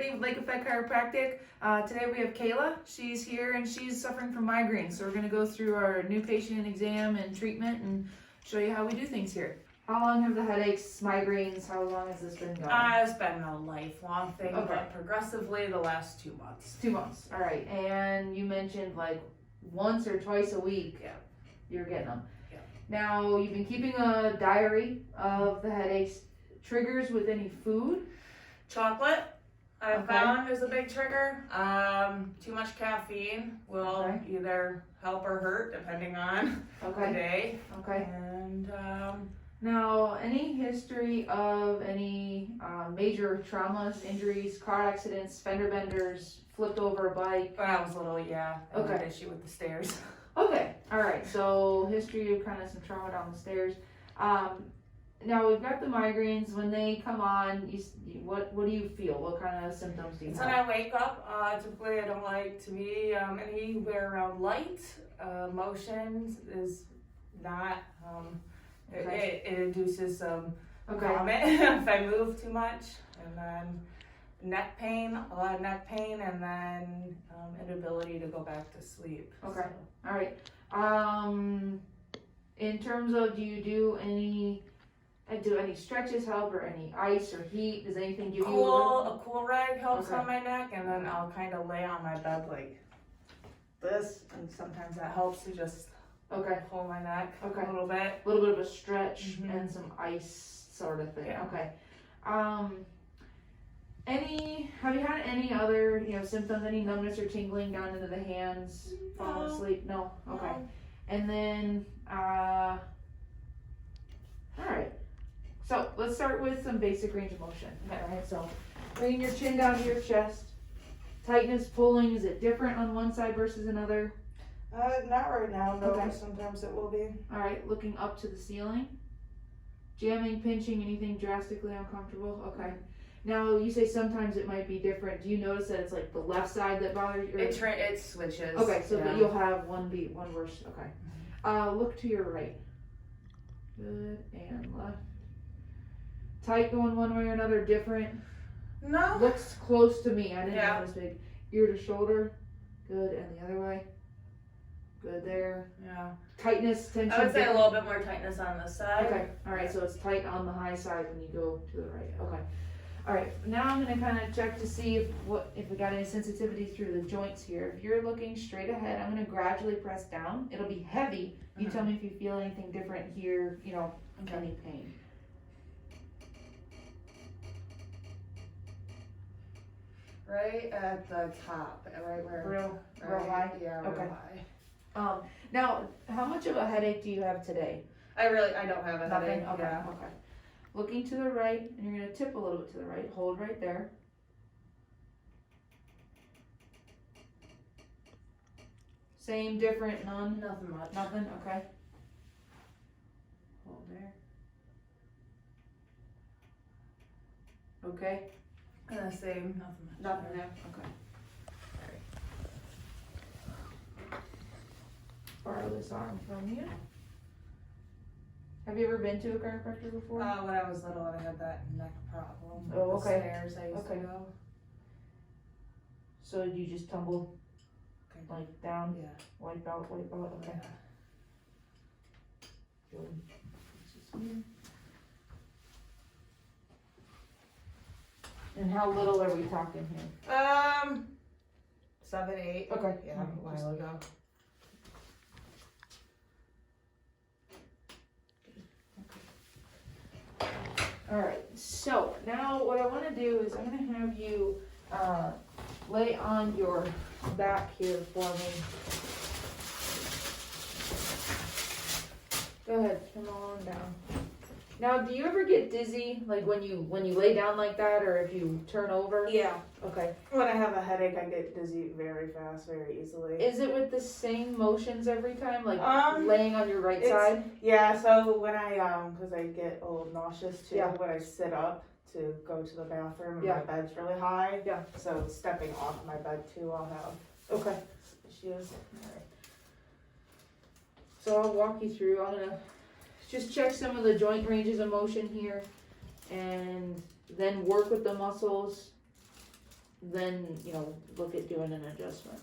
everybody, Lake Effect Chiropractic. Today we have Kayla. She's here and she's suffering from migraine. So we're going to go through our new patient exam and treatment and show you how we do things here. How long have the headaches, migraines, how long has this been going? It's been a lifelong thing, but progressively the last 2 months. 2 months, all right. And you mentioned like once or twice a week you're getting them. Yeah. Now, you've been keeping a diary of the headaches. Triggers with any food? Chocolate, I found, is a big trigger. Too much caffeine will either help or hurt depending on the day. Okay. And now, any history of any major traumas, injuries, car accidents, fender benders, flipped over a bike? when I was little, I had an issue with the stairs. Okay, all right. So history of kind of some trauma down the stairs. Now we've got the migraines. When they come on, what do you feel? What kind of symptoms do you have? When I wake up, typically I don't like to be anywhere around light. Motion is not. It induces some vomit if I move too much, and then neck pain, a lot of neck pain, and then inability to go back to sleep. Okay, all right. In terms of, do any stretches help, or any ice or heat? Does anything give you a cool rag helps on my neck, and then I'll kind of lay on my bed like this, and sometimes that helps to just hold my neck a little bit. A little bit of a stretch and some ice sort of thing. Yeah. Okay. Have you had any other symptoms? Any numbness or tingling down into the hands? Falling asleep? No. Okay. And then all right. So let's start with some basic range of motion. All right. So bringing your chin down to your chest. Tightness, pulling. Is it different on one side versus another? Not right now, no. Sometimes it will be. All right, looking up to the ceiling. Jamming, pinching, anything drastically uncomfortable? Okay. Now, you say sometimes it might be different. Do you notice that it's like the left side that bothers you? It switches. Okay, so but you'll have one worse. Okay. Look to your right. Good, and left. Tight going one way or another, different? No. Looks close to me. I didn't notice big. Ear to shoulder. Good, and the other way. Good there. Yeah. Tightness, tension. I would say a little bit more tightness on this side. Okay. All right. So it's tight on the high side when you go to the right. Okay. All right. Now I'm going to kind of check to see if we got any sensitivity through the joints here. If you're looking straight ahead, I'm going to gradually press down. It'll be heavy. You tell me if you feel anything different here. Any pain. Right at the top, right where. Real high. Yeah. Real high. Now, how much of a headache do you have today? I don't have a Nothing? headache. Okay. Yeah. Okay. Looking to the right, and you're going to tip a little bit to the right. Hold right there. Same, different, none? Nothing much. Nothing? Okay. Hold there. Okay. Same, nothing much. Nothing there? Okay. Borrow this arm from you. Have you ever been to a chiropractor before? When I was little, I had that neck problem. Oh, okay. The stairs I used to go. So you just tumbled like down? Yeah. Wipe out, okay. Yeah. Good. This is here. And how little are we talking here? 7, 8. Okay. Yeah, a while ago. All right, so now what I want to do is I'm going to have you lay on your back here for me. Go ahead, come on down. Now, do you ever get dizzy, like when you lay down like that, or if you turn over? Yeah. Okay. When I have a headache, I get dizzy very fast, very easily. Is it with the same motions every time, like laying on your right side? Yeah. So when because I get a little nauseous too when I sit up to go to the bathroom, and my bed's really high. Yeah. So stepping off my bed too, I'll have issues. All right. So I'll walk you through. I'm gonna just check some of the joint ranges of motion here, and then work with the muscles then, you know, look at doing an adjustment.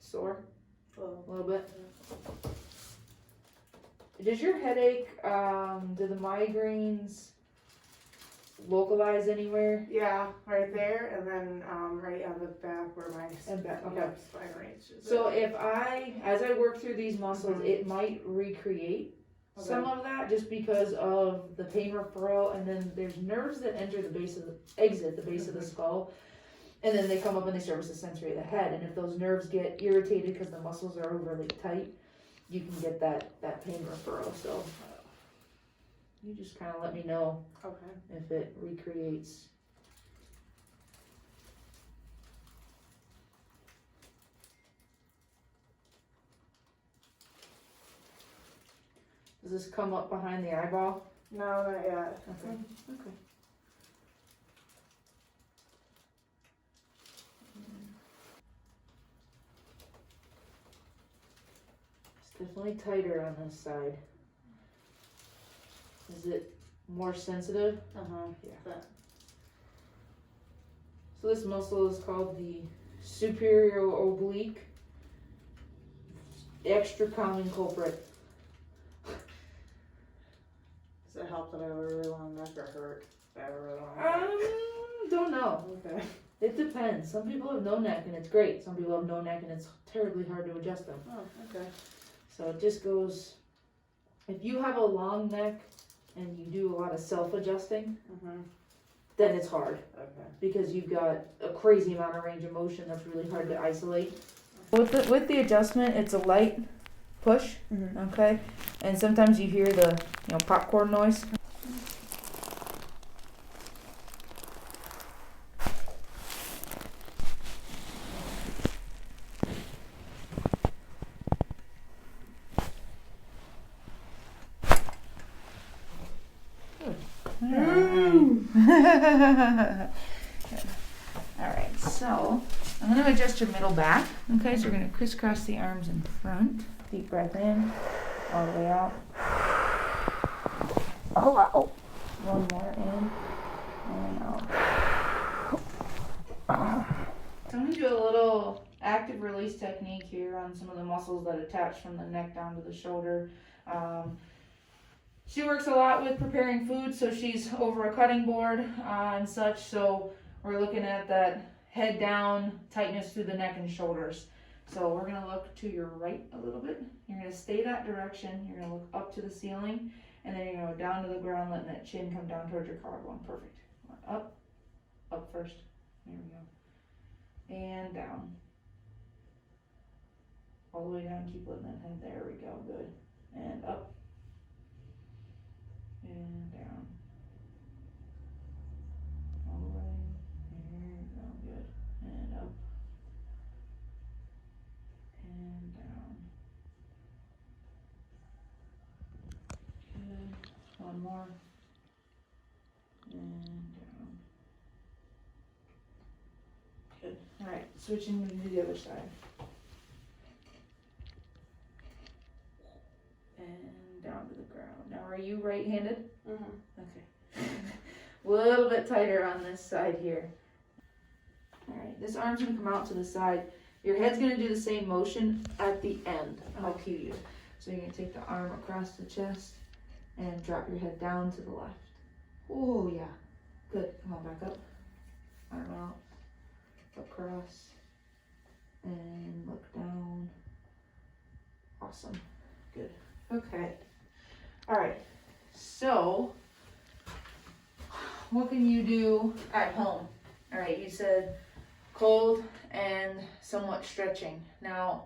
Sore? A little bit? Does your headache, do the migraines localize anywhere? Yeah, right there, and then right on the back where my Okay. spine reaches. So as I work through these muscles, Mhm. it might recreate Okay. some of that just because of the pain referral, and then there's nerves that exit the base of the skull, and then they come up and they service the sensory of the head. And if those nerves get irritated because the muscles are overly tight, you can get that pain referral. So you just kind of let me know Okay. if it recreates. Does this come up behind the eyeball? No, not yet. Okay. Okay. It's definitely tighter on this side. Is it more sensitive? Yeah. So this muscle is called the superior oblique. Extra common culprit. Does it help that I have a really long neck or hurt if I have a really long neck? Don't know. Okay. It depends. Some people have no neck and it's great. Some people have no neck and it's terribly hard to adjust them. Oh, okay. So it just goes, if you have a long neck and you do a lot of self-adjusting, then it's hard Okay. because you've got a crazy amount of range of motion that's really hard to isolate. With the adjustment, it's a light push, okay? And sometimes you hear the, popcorn noise. Alright, so I'm going to adjust your middle back. Okay, so we're going to crisscross the arms in front. Deep breath in, all the way out. Oh, wow. One more in and out. So I'm going to do a little active release technique here on some of the muscles that attach from the neck down to the shoulder. She works a lot with preparing food, so she's over a cutting board and such. So we're looking at that head down, tightness through the neck and shoulders. So we're going to look to your right a little bit. You're going to stay that direction. You're going to look up to the ceiling, and then you're going to go down to the ground, letting that chin come down towards your collarbone. Perfect. Up first. There we go. And down. All the way down. Keep letting that head. There we go. Good. And up. And down. All the way. There you go. Good. And up. And down. Good. One more. And down. Good. Alright, switching to the other side. And down to the ground. Now, are you right-handed? Okay. A little bit tighter on this side here. Alright, this arm's going to come out to the side. Your head's going to do the same motion at the end. I'll cue you. So you're going to take the arm across the chest and drop your head down to the left. Oh, yeah. Good. Come on, back up. Arm out. Across. And look down. Awesome. Good. Okay. Alright. So, what can you do at home? Alright, you said cold and somewhat stretching. Now,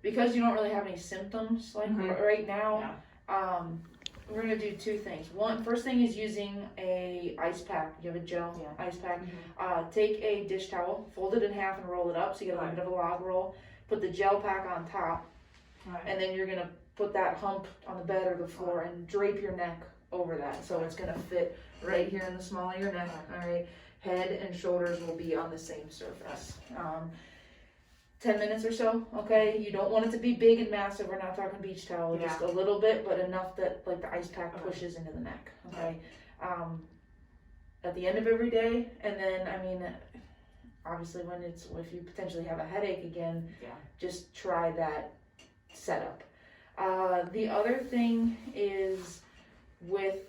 because you don't really have any symptoms like right now, we're gonna do two things. First thing is using a ice pack. You have a gel ice pack. Take a dish towel, fold it in half and roll it up so you get a little bit of a log roll. Put the gel pack on top, and then you're gonna put that hump on the bed or the floor and drape your neck over that. So it's gonna fit right here in the small of your neck. Alright. Head and shoulders will be on the same surface. 10 minutes or so, okay? You don't want it to be big and massive. We're not talking beach towel, just a little bit, but enough that like the ice pack pushes into the neck, okay? At the end of every day, and then, I mean, obviously if you potentially have a headache again, just try that setup. The other thing is with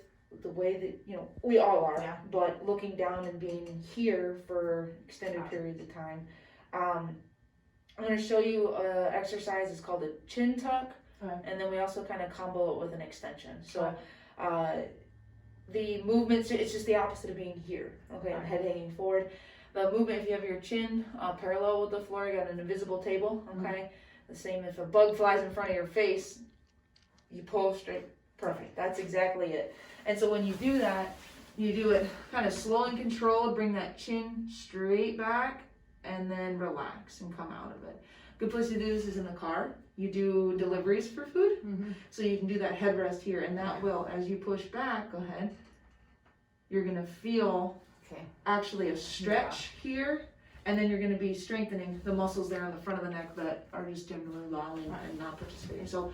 the way that, you know, we all are, but looking down and being here for extended periods of time, I'm going to show you an exercise. It's called a chin tuck, and then we also kind of combo it with an extension. So the movements, it's just the opposite of being here, okay, head hanging forward. The movement, if you have your chin parallel with the floor, you got an invisible table, okay? The same if a bug flies in front of your face, you pull straight, perfect, that's exactly it. And so when you do that, you do it kind of slow and controlled, bring that chin straight back, and then relax and come out of it. Good place to do this is in the car. You do deliveries for food, so you can do that headrest here, and that will, as you push back, go ahead, you're gonna feel actually a stretch here, and then you're gonna be strengthening the muscles there on the front of the neck that are just generally lolling and not participating. So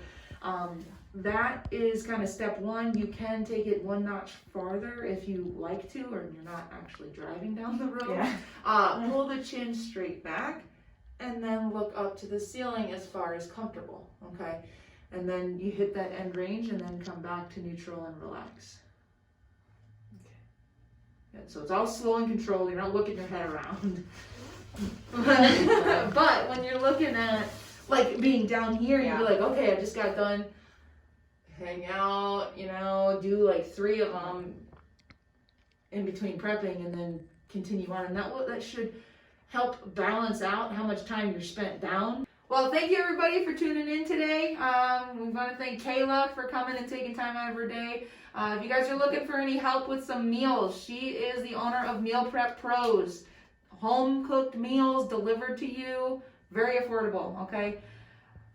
that is kind of step one. You can take it one notch farther if you like to, or you're not actually driving down the road. Pull the chin straight back, and then look up to the ceiling as far as comfortable, okay? And then you hit that end range, and then come back to neutral and relax. Okay. So it's all slow and controlled. You're not looking your head around. But when you're looking at, like, being down here, you're like, okay, I just got done. Hang out, you know, do like 3 of them in between prepping, and then continue on. And that should help balance out how much time you're spent down. Well, thank you everybody for tuning in today. We want to thank Kayla for coming and taking time out of her day. If you guys are looking for any help with some meals, she is the owner of Meal Prep Pros. Home cooked meals delivered to you, very affordable, okay?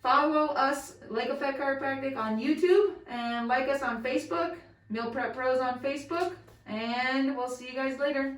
Follow us, Lake Effect Chiropractic, on YouTube, and like us on Facebook, Meal Prep Pros on Facebook, and we'll see you guys later.